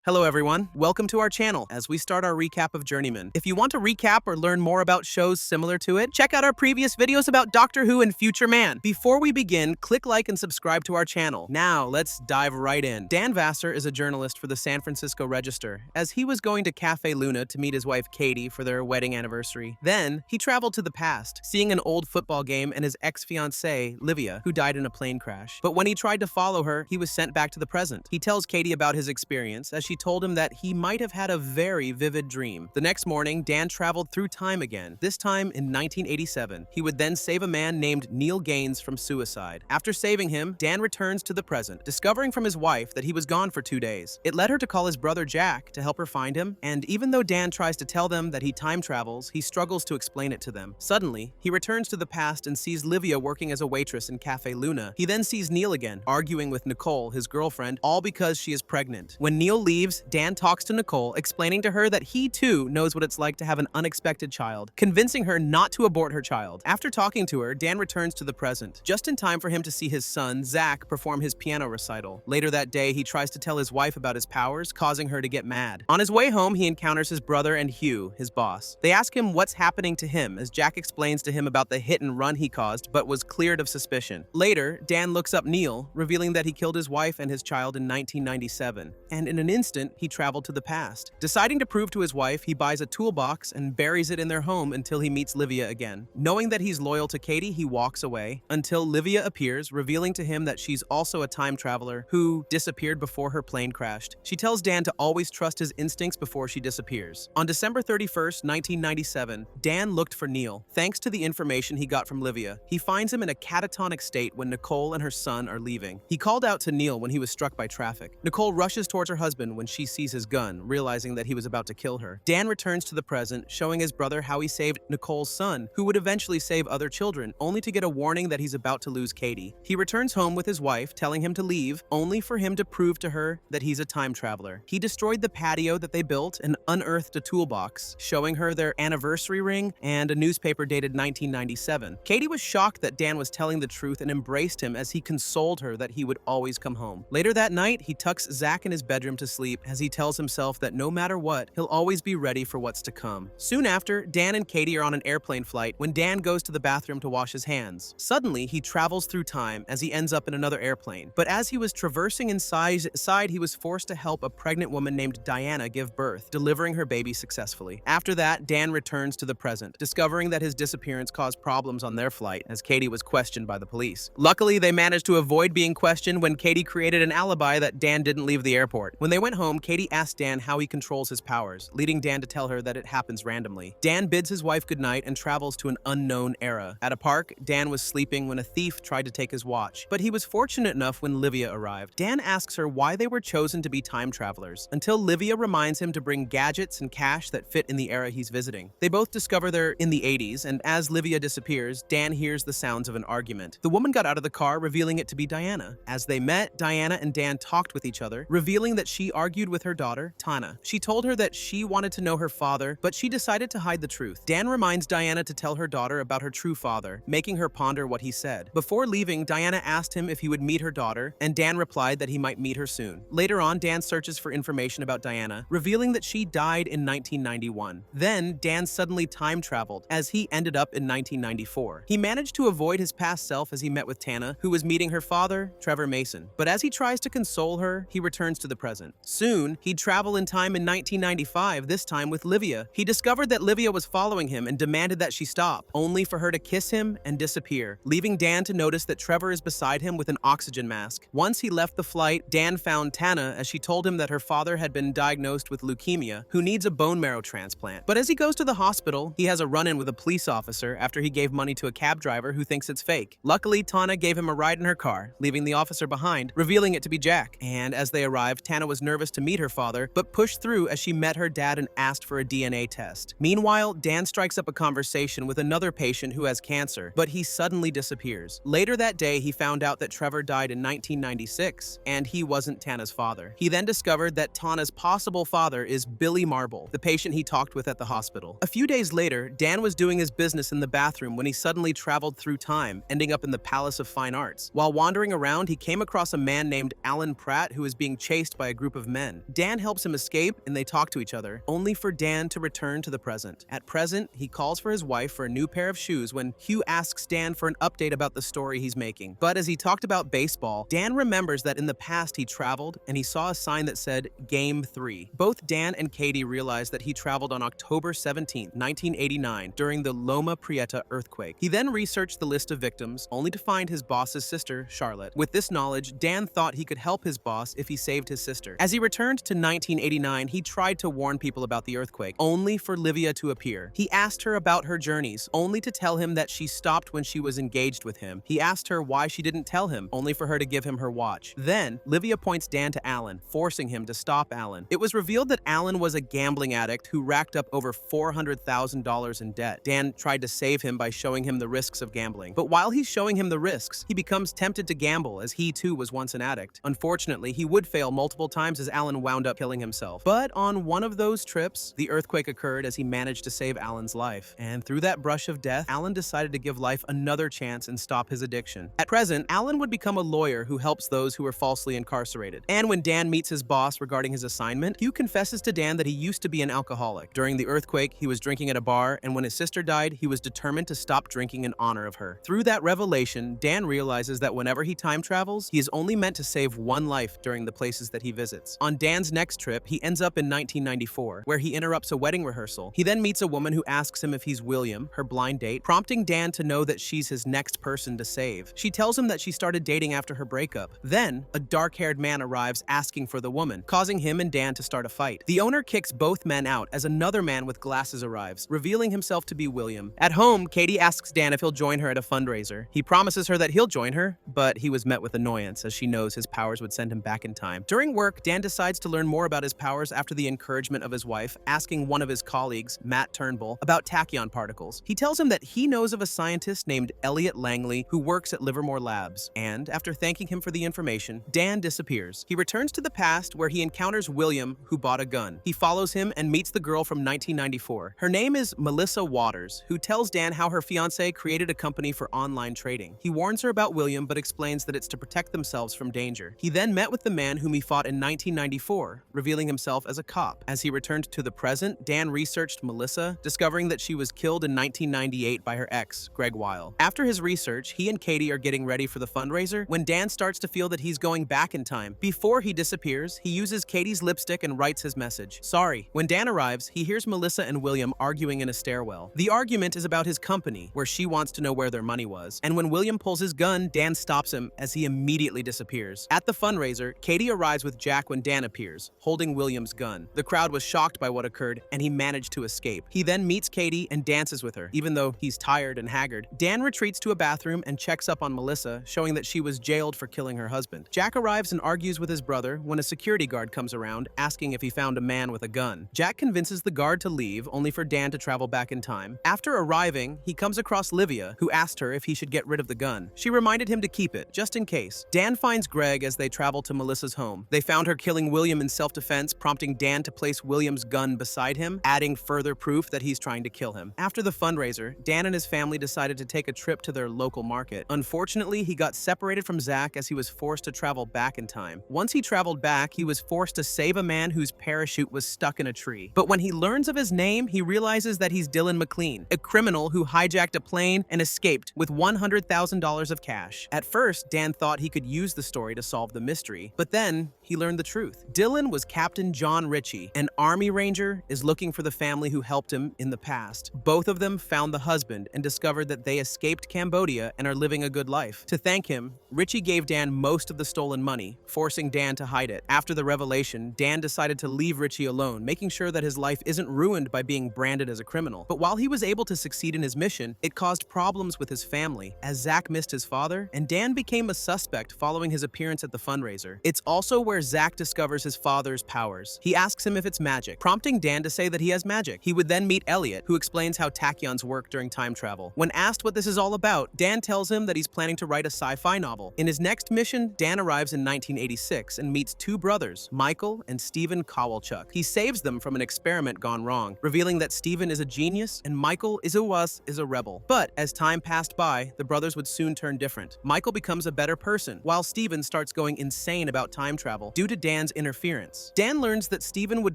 Hello everyone, welcome to our channel as we start our recap of Journeyman. If you want to recap or learn more about shows similar to it, check out our previous videos about Doctor Who and Future Man. Before we begin, click like and subscribe to our channel. Now, let's dive right in. Dan Vasser is a journalist for the San Francisco Register, as he was going to Cafe Luna to meet his wife Katie for their wedding anniversary. Then, he traveled to the past, seeing an old football game and his ex-fiancée, Livia, who died in a plane crash. But when he tried to follow her, he was sent back to the present. He tells Katie about his experience, as she told him that he might have had a very vivid dream. The next morning, Dan traveled through time again, this time in 1987. He would then save a man named Neil Gaines from suicide. After saving him, Dan returns to the present, discovering from his wife that he was gone for 2 days. It led her to call his brother Jack to help her find him, and even though Dan tries to tell them that he time travels, he struggles to explain it to them. Suddenly, he returns to the past and sees Livia working as a waitress in Cafe Luna. He then sees Neil again, arguing with Nicole, his girlfriend, all because she is pregnant. When Neil leaves, Dan talks to Nicole, explaining to her that he too knows what it's like to have an unexpected child, convincing her not to abort her child. After talking to her, Dan returns to the present, just in time for him to see his son, Zach, perform his piano recital. Later that day, he tries to tell his wife about his powers, causing her to get mad. On his way home, he encounters his brother and Hugh, his boss. They ask him what's happening to him, as Jack explains to him about the hit and run he caused, but was cleared of suspicion. Later, Dan looks up Neil, revealing that he killed his wife and his child in 1997, and in an instant, he traveled to the past. Deciding to prove to his wife, he buys a toolbox and buries it in their home until he meets Livia again. Knowing that he's loyal to Katie, he walks away until Livia appears, revealing to him that she's also a time traveler who disappeared before her plane crashed. She tells Dan to always trust his instincts before she disappears. On December 31st, 1997, Dan looked for Neil. Thanks to the information he got from Livia, he finds him in a catatonic state when Nicole and her son are leaving. He called out to Neil when he was struck by traffic. Nicole rushes towards her husband when she sees his gun, realizing that he was about to kill her. Dan returns to the present, showing his brother how he saved Nicole's son, who would eventually save other children, only to get a warning that he's about to lose Katie. He returns home with his wife, telling him to leave, only for him to prove to her that he's a time traveler. He destroyed the patio that they built and unearthed a toolbox, showing her their anniversary ring and a newspaper dated 1997. Katie was shocked that Dan was telling the truth and embraced him as he consoled her that he would always come home. Later that night, he tucks Zach in his bedroom to sleep as he tells himself that no matter what, he'll always be ready for what's to come. Soon after, Dan and Katie are on an airplane flight when Dan goes to the bathroom to wash his hands. Suddenly, he travels through time as he ends up in another airplane. But as he was traversing inside, he was forced to help a pregnant woman named Diana give birth, delivering her baby successfully. After that, Dan returns to the present, discovering that his disappearance caused problems on their flight as Katie was questioned by the police. Luckily, they managed to avoid being questioned when Katie created an alibi that Dan didn't leave the airport. When they went home, Katie asked Dan how he controls his powers, leading Dan to tell her that it happens randomly. Dan bids his wife goodnight and travels to an unknown era. At a park, Dan was sleeping when a thief tried to take his watch, but he was fortunate enough when Livia arrived. Dan asks her why they were chosen to be time travelers, until Livia reminds him to bring gadgets and cash that fit in the era he's visiting. They both discover they're in the 80s, and as Livia disappears, Dan hears the sounds of an argument. The woman got out of the car, revealing it to be Diana. As they met, Diana and Dan talked with each other, revealing that she argued with her daughter, Tana. She told her that she wanted to know her father, but she decided to hide the truth. Dan reminds Diana to tell her daughter about her true father, making her ponder what he said. Before leaving, Diana asked him if he would meet her daughter, and Dan replied that he might meet her soon. Later on, Dan searches for information about Diana, revealing that she died in 1991. Then, Dan suddenly time traveled, as he ended up in 1994. He managed to avoid his past self as he met with Tana, who was meeting her father, Trevor Mason. But as he tries to console her, he returns to the present. Soon, he'd travel in time in 1995, this time with Livia. He discovered that Livia was following him and demanded that she stop, only for her to kiss him and disappear, leaving Dan to notice that Trevor is beside him with an oxygen mask. Once he left the flight, Dan found Tana as she told him that her father had been diagnosed with leukemia, who needs a bone marrow transplant. But as he goes to the hospital, he has a run-in with a police officer after he gave money to a cab driver who thinks it's fake. Luckily, Tana gave him a ride in her car, leaving the officer behind, revealing it to be Jack. And as they arrived, Tana was nervous to meet her father, but pushed through as she met her dad and asked for a DNA test. Meanwhile, Dan strikes up a conversation with another patient who has cancer, but he suddenly disappears. Later that day, he found out that Trevor died in 1996, and he wasn't Tana's father. He then discovered that Tana's possible father is Billy Marble, the patient he talked with at the hospital. A few days later, Dan was doing his business in the bathroom when he suddenly traveled through time, ending up in the Palace of Fine Arts. While wandering around, he came across a man named Alan Pratt who was being chased by a group of men. Dan helps him escape and they talk to each other, only for Dan to return to the present. At present, he calls for his wife for a new pair of shoes when Hugh asks Dan for an update about the story he's making. But as he talked about baseball, Dan remembers that in the past he traveled and he saw a sign that said Game 3. Both Dan and Katie realize that he traveled on October 17, 1989 during the Loma Prieta earthquake. He then researched the list of victims, only to find his boss's sister, Charlotte. With this knowledge, Dan thought he could help his boss if he saved his sister. As he returned to 1989, he tried to warn people about the earthquake, only for Livia to appear. He asked her about her journeys, only to tell him that she stopped when she was engaged with him. He asked her why she didn't tell him, only for her to give him her watch. Then, Livia points Dan to Alan, forcing him to stop Alan. It was revealed that Alan was a gambling addict who racked up over $400,000 in debt. Dan tried to save him by showing him the risks of gambling. But while he's showing him the risks, he becomes tempted to gamble, as he too was once an addict. Unfortunately, he would fail multiple times as Alan wound up killing himself. But on one of those trips, the earthquake occurred as he managed to save Alan's life. And through that brush of death, Alan decided to give life another chance and stop his addiction. At present, Alan would become a lawyer who helps those who are falsely incarcerated. And when Dan meets his boss regarding his assignment, Hugh confesses to Dan that he used to be an alcoholic. During the earthquake, he was drinking at a bar, and when his sister died, he was determined to stop drinking in honor of her. Through that revelation, Dan realizes that whenever he time travels, he is only meant to save one life during the places that he visits. On Dan's next trip, he ends up in 1994, where he interrupts a wedding rehearsal. He then meets a woman who asks him if he's William, her blind date, prompting Dan to know that she's his next person to save. She tells him that she started dating after her breakup. Then, a dark-haired man arrives asking for the woman, causing him and Dan to start a fight. The owner kicks both men out as another man with glasses arrives, revealing himself to be William. At home, Katie asks Dan if he'll join her at a fundraiser. He promises her that he'll join her, but he was met with annoyance as she knows his powers would send him back in time. During work, Dan decides to learn more about his powers after the encouragement of his wife, asking one of his colleagues, Matt Turnbull, about tachyon particles. He tells him that he knows of a scientist named Elliot Langley who works at Livermore Labs, and after thanking him for the information, Dan disappears. He returns to the past where he encounters William, who bought a gun. He follows him and meets the girl from 1994. Her name is Melissa Waters, who tells Dan how her fiancé created a company for online trading. He warns her about William, but explains that it's to protect themselves from danger. He then met with the man whom he fought in 1994, revealing himself as a cop. As he returned to the present, Dan researched Melissa, discovering that she was killed in 1998 by her ex, Greg Weil. After his research, he and Katie are getting ready for the fundraiser when Dan starts to feel that he's going back in time. Before he disappears, he uses Katie's lipstick and writes his message, "Sorry." When Dan arrives, he hears Melissa and William arguing in a stairwell. The argument is about his company, where she wants to know where their money was. And when William pulls his gun, Dan stops him as he immediately disappears. At the fundraiser, Katie arrives with Jack when Dan appears, holding William's gun. The crowd was shocked by what occurred, and he managed to escape. He then meets Katie and dances with her, even though he's tired and haggard. Dan retreats to a bathroom and checks up on Melissa, showing that she was jailed for killing her husband. Jack arrives and argues with his brother when a security guard comes around, asking if he found a man with a gun. Jack convinces the guard to leave, only for Dan to travel back in time. After arriving, he comes across Livia, who asked her if he should get rid of the gun. She reminded him to keep it, just in case. Dan finds Greg as they travel to Melissa's home. They found her killing William in self-defense, prompting Dan to place William's gun beside him, adding further proof that he's trying to kill him. After the fundraiser, Dan and his family decided to take a trip to their local market. Unfortunately, he got separated from Zach as he was forced to travel back in time. Once he traveled back, he was forced to save a man whose parachute was stuck in a tree. But when he learns of his name, he realizes that he's Dylan McLean, a criminal who hijacked a plane and escaped with $100,000 of cash. At first, Dan thought he could use the story to solve the mystery, but then he learned the truth. Dylan was Captain John Ritchie, an Army Ranger is looking for the family who helped him in the past. Both of them found the husband and discovered that they escaped Cambodia and are living a good life. To thank him, Ritchie gave Dan most of the stolen money, forcing Dan to hide it. After the revelation, Dan decided to leave Ritchie alone, making sure that his life isn't ruined by being branded as a criminal. But while he was able to succeed in his mission, it caused problems with his family, as Zach missed his father, and Dan became a suspect following his appearance at the fundraiser. It's also where Zach discovers his father's powers. He asks him if it's magic, prompting Dan to say that he has magic. He would then meet Elliot, who explains how tachyons work during time travel. When asked what this is all about, Dan tells him that he's planning to write a sci-fi novel. In his next mission, Dan arrives in 1986 and meets two brothers, Michael and Stephen Kowalchuk. He saves them from an experiment gone wrong, revealing that Stephen is a genius and Michael is a rebel. But as time passed by, the brothers would soon turn different. Michael becomes a better person, while Stephen starts going insane about time travel. fall due to Dan's interference. Dan learns that Steven would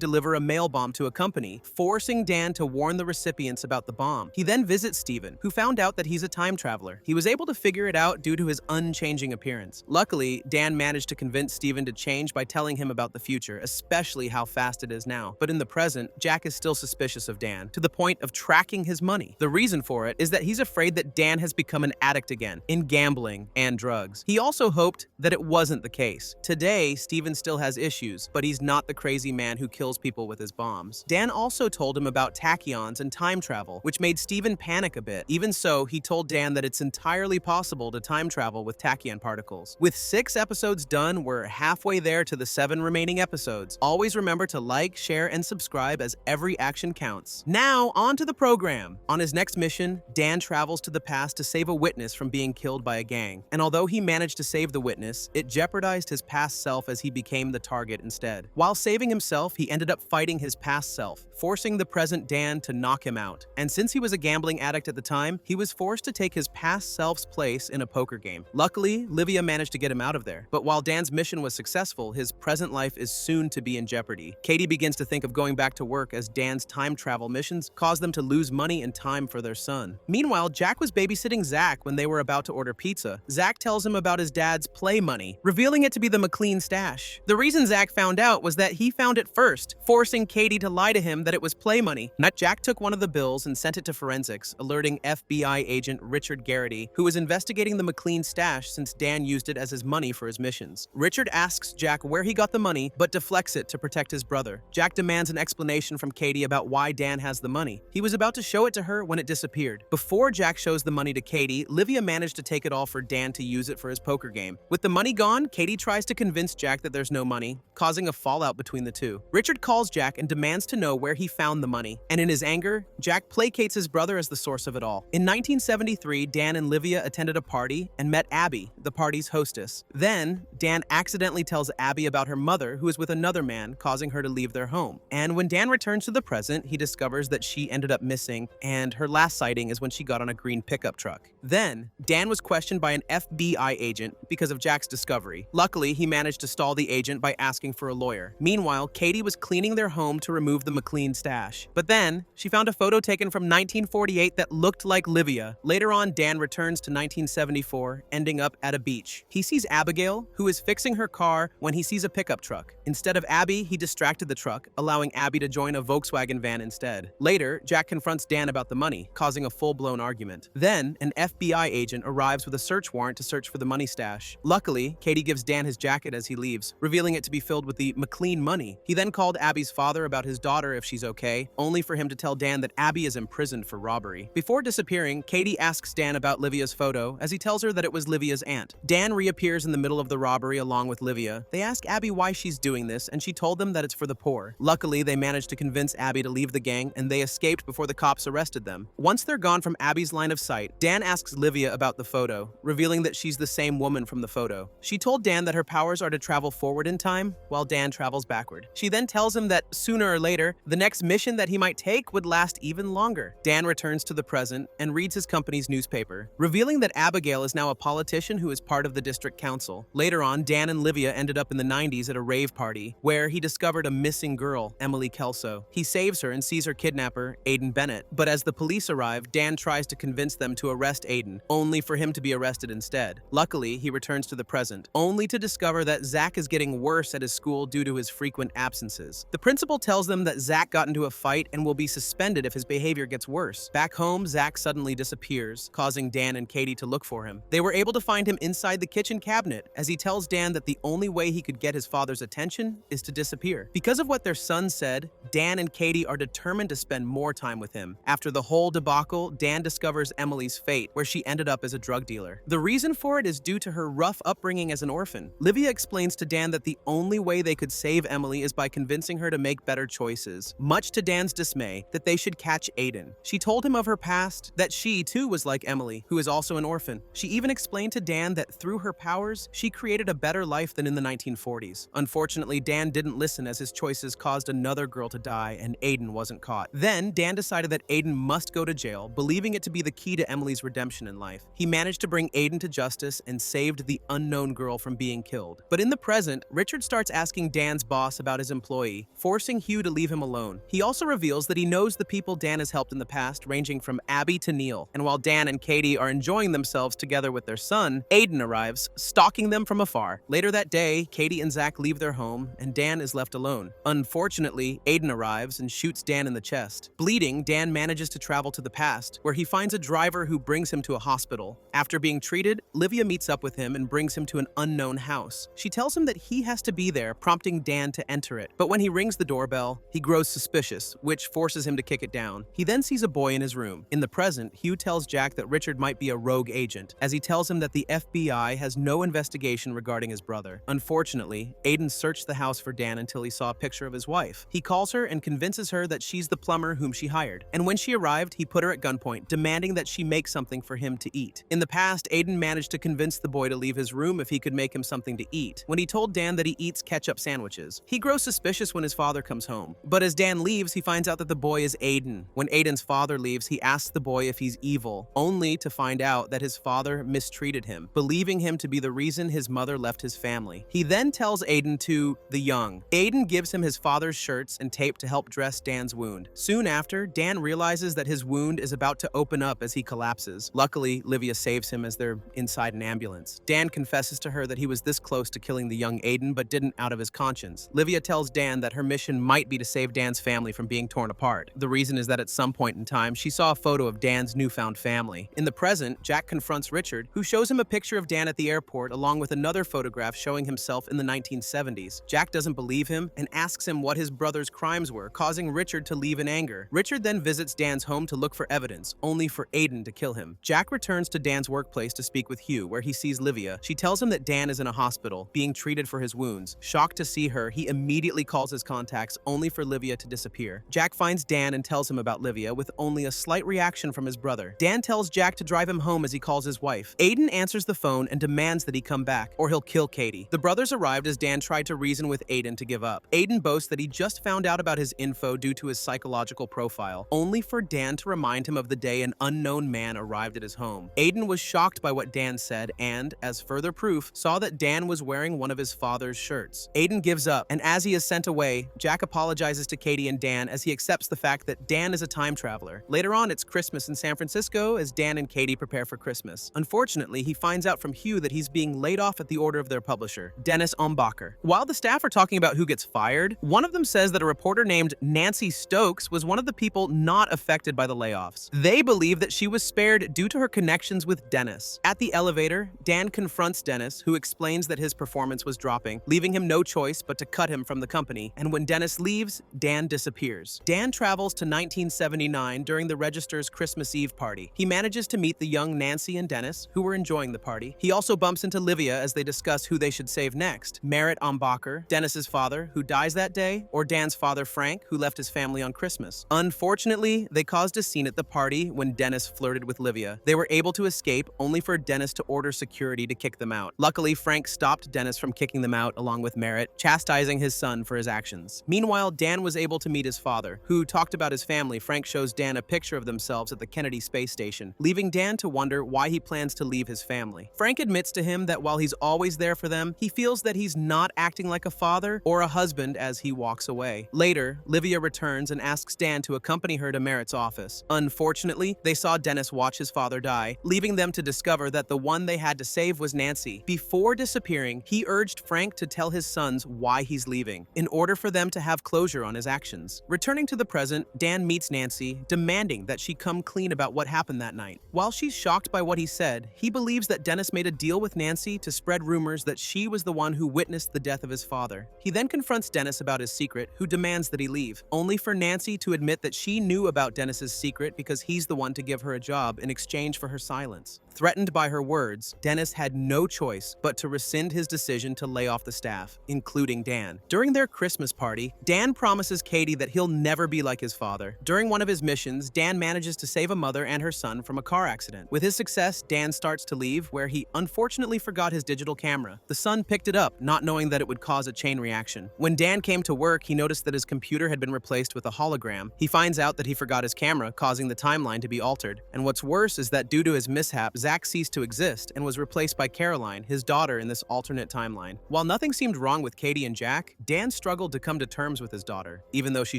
deliver a mail bomb to a company, forcing Dan to warn the recipients about the bomb. He then visits Steven, who found out that he's a time traveler. He was able to figure it out due to his unchanging appearance. Luckily, Dan managed to convince Steven to change by telling him about the future, especially how fast it is now. But in the present, Jack is still suspicious of Dan, to the point of tracking his money. The reason for it is that he's afraid that Dan has become an addict again, in gambling and drugs. He also hoped that it wasn't the case. Today, Steven still has issues, but he's not the crazy man who kills people with his bombs. Dan also told him about tachyons and time travel, which made Steven panic a bit. Even so, he told Dan that it's entirely possible to time travel with tachyon particles. With 6 episodes done, we're halfway there to the 7 remaining episodes. Always remember to like, share, and subscribe as every action counts. Now, on to the program. On his next mission, Dan travels to the past to save a witness from being killed by a gang. And although he managed to save the witness, it jeopardized his past self as he became the target instead. While saving himself, he ended up fighting his past self, forcing the present Dan to knock him out. And since he was a gambling addict at the time, he was forced to take his past self's place in a poker game. Luckily, Livia managed to get him out of there. But while Dan's mission was successful, his present life is soon to be in jeopardy. Katie begins to think of going back to work as Dan's time travel missions cause them to lose money and time for their son. Meanwhile, Jack was babysitting Zach when they were about to order pizza. Zach tells him about his dad's play money, revealing it to be the McLean stash. The reason Zach found out was that he found it first, forcing Katie to lie to him that it was play money. Jack took one of the bills and sent it to forensics, alerting FBI agent Richard Garrity, who was investigating the McLean stash since Dan used it as his money for his missions. Richard asks Jack where he got the money, but deflects it to protect his brother. Jack demands an explanation from Katie about why Dan has the money. He was about to show it to her when it disappeared. Before Jack shows the money to Katie, Livia managed to take it all for Dan to use it for his poker game. With the money gone, Katie tries to convince Jack that there's no money, causing a fallout between the two. Richard calls Jack and demands to know where he found the money, and in his anger, Jack placates his brother as the source of it all. In 1973, Dan and Livia attended a party and met Abby, the party's hostess. Then, Dan accidentally tells Abby about her mother, who is with another man, causing her to leave their home. And when Dan returns to the present, he discovers that she ended up missing, and her last sighting is when she got on a green pickup truck. Then, Dan was questioned by an FBI agent because of Jack's discovery. Luckily, he managed to stall the agent by asking for a lawyer. Meanwhile, Katie was cleaning their home to remove the McLean stash. But then, she found a photo taken from 1948 that looked like Livia. Later on, Dan returns to 1974, ending up at a beach. He sees Abigail, who is fixing her car when he sees a pickup truck. Instead of Abby, he distracted the truck, allowing Abby to join a Volkswagen van instead. Later, Jack confronts Dan about the money, causing a full-blown argument. Then, an FBI agent arrives with a search warrant to search for the money stash. Luckily, Katie gives Dan his jacket as he leaves, revealing it to be filled with the McLean money. He then called Abby's father about his daughter if she's okay, only for him to tell Dan that Abby is imprisoned for robbery. Before disappearing, Katie asks Dan about Livia's photo, as he tells her that it was Livia's aunt. Dan reappears in the middle of the robbery along with Livia. They ask Abby why she's doing this, and she told them that it's for the poor. Luckily, they managed to convince Abby to leave the gang, and they escaped before the cops arrested them. Once they're gone from Abby's line of sight, Dan asks Livia about the photo, revealing that she's the same woman from the photo. She told Dan that her powers are to travel forward in time, while Dan travels backward. She then tells him that sooner or later, the next mission that he might take would last even longer. Dan returns to the present and reads his company's newspaper, revealing that Abigail is now a politician who is part of the district council. Later on, Dan and Livia ended up in the 90s at a rave party, where he discovered a missing girl, Emily Kelso. He saves her and sees her kidnapper, Aiden Bennett. But as the police arrive, Dan tries to convince them to arrest Aiden, only for him to be arrested instead. Luckily, he returns to the present, only to discover that Zach is getting worse at his school due to his frequent absences. The principal tells them that Zach got into a fight and will be suspended if his behavior gets worse. Back home, Zach suddenly disappears, causing Dan and Katie to look for him. They were able to find him inside the kitchen cabinet, as he tells Dan that the only way he could get his father's attention is to disappear. Because of what their son said, Dan and Katie are determined to spend more time with him. After the whole debacle, Dan discovers Emily's fate, where she ended up as a drug dealer. The reason for it is due to her rough upbringing as an orphan. Livia explains to Dan that the only way they could save Emily is by convincing her to make better choices. Much to Dan's dismay, that they should catch Aiden. She told him of her past, that she too was like Emily, who is also an orphan. She even explained to Dan that through her powers, she created a better life than in the 1940s. Unfortunately, Dan didn't listen as his choices caused another girl to die and Aiden wasn't caught. Then, Dan decided that Aiden must go to jail, believing it to be the key to Emily's redemption in life. He managed to bring Aiden to justice and saved the unknown girl from being killed. But in the present, present, Richard starts asking Dan's boss about his employee, forcing Hugh to leave him alone. He also reveals that he knows the people Dan has helped in the past, ranging from Abby to Neil. And while Dan and Katie are enjoying themselves together with their son, Aiden arrives, stalking them from afar. Later that day, Katie and Zach leave their home, and Dan is left alone. Unfortunately, Aiden arrives and shoots Dan in the chest. Bleeding, Dan manages to travel to the past, where he finds a driver who brings him to a hospital. After being treated, Livia meets up with him and brings him to an unknown house. She tells him that he has to be there, prompting Dan to enter it. But when he rings the doorbell, he grows suspicious, which forces him to kick it down. He then sees a boy in his room. In the present, Hugh tells Jack that Richard might be a rogue agent, as he tells him that the FBI has no investigation regarding his brother. Unfortunately, Aiden searched the house for Dan until he saw a picture of his wife. He calls her and convinces her that she's the plumber whom she hired. And when she arrived, he put her at gunpoint, demanding that she make something for him to eat. In the past, Aiden managed to convince the boy to leave his room if he could make him something to eat, when he told Dan that he eats ketchup sandwiches. He grows suspicious when his father comes home. But as Dan leaves, he finds out that the boy is Aiden. When Aiden's father leaves, he asks the boy if he's evil, only to find out that his father mistreated him, believing him to be the reason his mother left his family. He then tells Aiden to the young. Aiden gives him his father's shirts and tape to help dress Dan's wound. Soon after, Dan realizes that his wound is about to open up as he collapses. Luckily, Livia saves him as they're inside an ambulance. Dan confesses to her that he was this close to killing the young Aiden, but didn't out of his conscience. Livia tells Dan that her mission might be to save Dan's family from being torn apart. The reason is that at some point in time, she saw a photo of Dan's newfound family. In the present, Jack confronts Richard, who shows him a picture of Dan at the airport along with another photograph showing himself in the 1970s. Jack doesn't believe him and asks him what his brother's crimes were, causing Richard to leave in anger. Richard then visits Dan's home to look for evidence, only for Aiden to kill him. Jack returns to Dan's workplace to speak with Hugh, where he sees Livia. She tells him that Dan is in a hospital, being treated for his wounds. Shocked to see her, he immediately calls his contacts, only for Livia to disappear. Jack finds Dan and tells him about Livia, with only a slight reaction from his brother. Dan tells Jack to drive him home as he calls his wife. Aiden answers the phone and demands that he come back, or he'll kill Katie. The brothers arrived as Dan tried to reason with Aiden to give up. Aiden boasts that he just found out about his info due to his psychological profile, only for Dan to remind him of the day an unknown man arrived at his home. Aiden was shocked by what Dan said and, as further proof, saw that Dan was wearing one of his father's shirts. Aiden gives up, and as he is sent away, Jack apologizes to Katie and Dan as he accepts the fact that Dan is a time traveler. Later on, it's Christmas in San Francisco as Dan and Katie prepare for Christmas. Unfortunately, he finds out from Hugh that he's being laid off at the order of their publisher, Dennis Ombacher. While the staff are talking about who gets fired, one of them says that a reporter named Nancy Stokes was one of the people not affected by the layoffs. They believe that she was spared due to her connections with Dennis. At the elevator, Dan confronts Dennis, who explains that his performance was dropping, leaving him no choice but to cut him from the company. And when Dennis leaves, Dan disappears. Dan travels to 1979 during the Register's Christmas Eve party. He manages to meet the young Nancy and Dennis, who were enjoying the party. He also bumps into Livia as they discuss who they should save next: Merritt Ombacher, Dennis's father, who dies that day, or Dan's father Frank, who left his family on Christmas. Unfortunately, they caused a scene at the party when Dennis flirted with Livia. They were able to escape, only for Dennis to order security to kick them out. Luckily, Frank stopped Dennis from kicking them out along with Merritt, chastising his son for his actions. Meanwhile, Dan was able to meet his father, who talked about his family. Frank shows Dan a picture of themselves at the Kennedy space station, leaving Dan to wonder why he plans to leave his family. Frank admits to him that while he's always there for them, he feels that he's not acting like a father or a husband as he walks away. Later, Livia returns and asks Dan to accompany her to Merritt's office. Unfortunately, they saw Dennis watch his father die, leaving them to discover that the one they had to save was Nancy. Before disappearing, he urged Frank to tell his sons why he's leaving, in order for them to have closure on his actions. Returning to the present, Dan meets Nancy, demanding that she come clean about what happened that night. While she's shocked by what he said, he believes that Dennis made a deal with Nancy to spread rumors that she was the one who witnessed the death of his father. He then confronts Dennis about his secret, who demands that he leave, only for Nancy to admit that she knew about Dennis's secret because he's the one to give her a job in exchange for her silence. Threatened by her words, Dennis had no choice but to rescind his decision to lay off the staff, including Dan. During their Christmas party, Dan promises Katie that he'll never be like his father. During one of his missions, Dan manages to save a mother and her son from a car accident. With his success, Dan starts to leave, where he unfortunately forgot his digital camera. The son picked it up, not knowing that it would cause a chain reaction. When Dan came to work, he noticed that his computer had been replaced with a hologram. He finds out that he forgot his camera, causing the timeline to be altered. And what's worse is that due to his mishap, Zach ceased to exist and was replaced by Caroline, his daughter, in this alternate timeline. While nothing seemed wrong with Katie and Jack, Dan struggled to come to terms with his daughter, even though she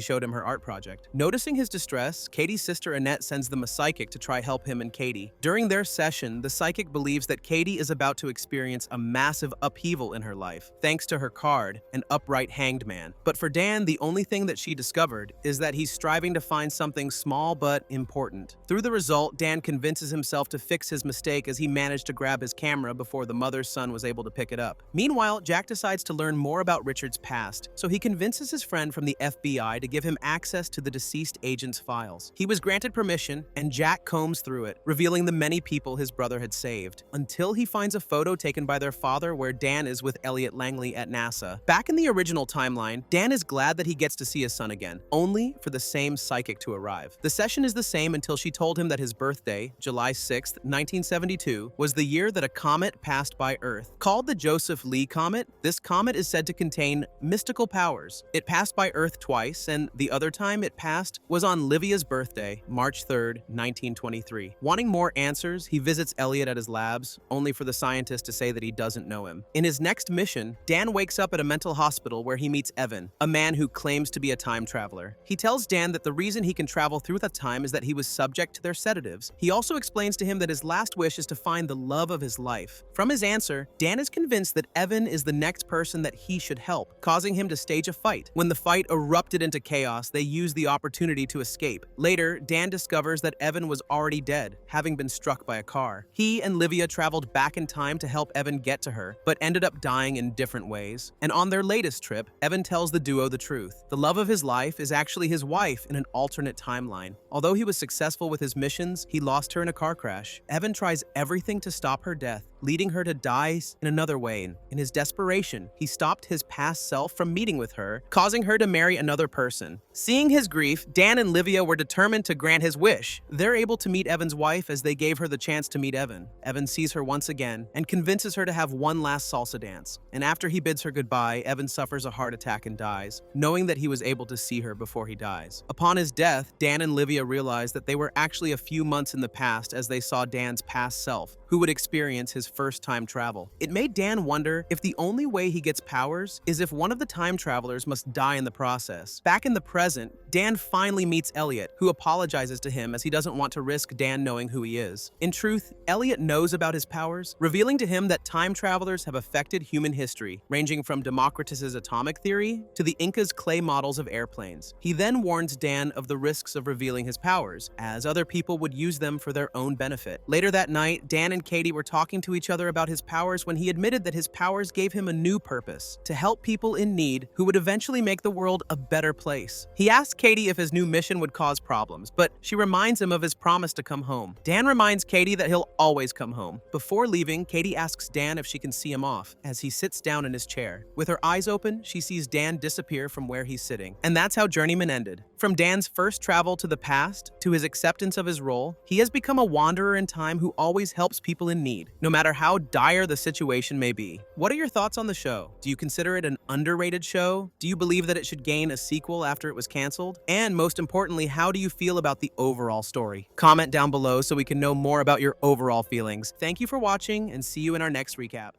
showed him her art project. Noticing his distress, Katie's sister Annette sends them a psychic to try help him and Katie. During their session, the psychic believes that Katie is about to experience a massive upheaval in her life, thanks to her card, an upright hanged man. But for Dan, the only thing that she discovered is that he's striving to find something small but important. Through the result, Dan convinces himself to fix his mistake as he managed to grab his camera before the mother's son was able to pick it up. Meanwhile, Jack decides to learn more about Richard's past, so he convinces his friend from the FBI to give him access to the deceased agent's files. He was granted permission, and Jack combs through it, revealing the many people his brother had saved, until he finds a photo taken by their father where Dan is with Elliot Langley at NASA. Back in the original timeline, Dan is glad that he gets to see his son again, only for the same psychic to arrive. The session is the same until she told him that his birthday, July 6, 1972, was the year that a comet passed by Earth. Called the Joseph Lee Comet, this comet is said to contain mystical powers. It passed by Earth twice, and the other time it passed was on Livia's birthday, March 3, 1923. Wanting more answers, he visits Elliot at his labs, only for the scientist to say that he doesn't know him. In his next mission, Dan wakes up at a mental hospital where he meets Evan, a man who claims to be a time traveler. He tells Dan that the reason he can travel through that time is that he was subject to their sedatives. He also explains to him that his last wish is to find the love of his life. From his answer, Dan is convinced that Evan is the next person that he should help, causing him to stage a fight. When the fight erupted into chaos, they used the opportunity to escape. Later, Dan discovers that Evan was already dead, having been struck by a car. He and Livia traveled back in time to help Evan get to her, but ended up dying in different ways. And on their latest trip, Evan tells the duo the truth. The love of his life is actually his wife in an alternate timeline. Although he was successful with his missions, he lost her in a car crash. Evan tries everything to stop her death, leading her to die in another way. In his desperation, he stopped his past self from meeting with her, causing her to marry another person. Seeing his grief, Dan and Livia were determined to grant his wish. They're able to meet Evan's wife as they gave her the chance to meet Evan. Evan sees her once again and convinces her to have one last salsa dance. And after he bids her goodbye, Evan suffers a heart attack and dies, knowing that he was able to see her before he dies. Upon his death, Dan and Livia realize that they were actually a few months in the past as they saw Dan's past self, who would experience his first time travel. It made Dan wonder if the only way he gets powers is if one of the time travelers must die in the process. Back in the present, Dan finally meets Elliot, who apologizes to him as he doesn't want to risk Dan knowing who he is. In truth, Elliot knows about his powers, revealing to him that time travelers have affected human history, ranging from Democritus's atomic theory to the Inca's clay models of airplanes. He then warns Dan of the risks of revealing his powers, as other people would use them for their own benefit. Later that night, Dan and Katie were talking to each other about his powers when he admitted that his powers gave him a new purpose: to help people in need who would eventually make the world a better place. He asked Katie if his new mission would cause problems, but she reminds him of his promise to come home. Dan reminds Katie that he'll always come home. Before leaving, Katie asks Dan if she can see him off as he sits down in his chair. With her eyes open, she sees Dan disappear from where he's sitting. And that's how Journeyman ended. From Dan's first travel to the past, to his acceptance of his role, he has become a wanderer in time who always helps people in need, no matter how dire the situation may be. What are your thoughts on the show? Do you consider it an underrated show? Do you believe that it should gain a sequel after it was canceled? And most importantly, how do you feel about the overall story? Comment down below so we can know more about your overall feelings. Thank you for watching, and see you in our next recap.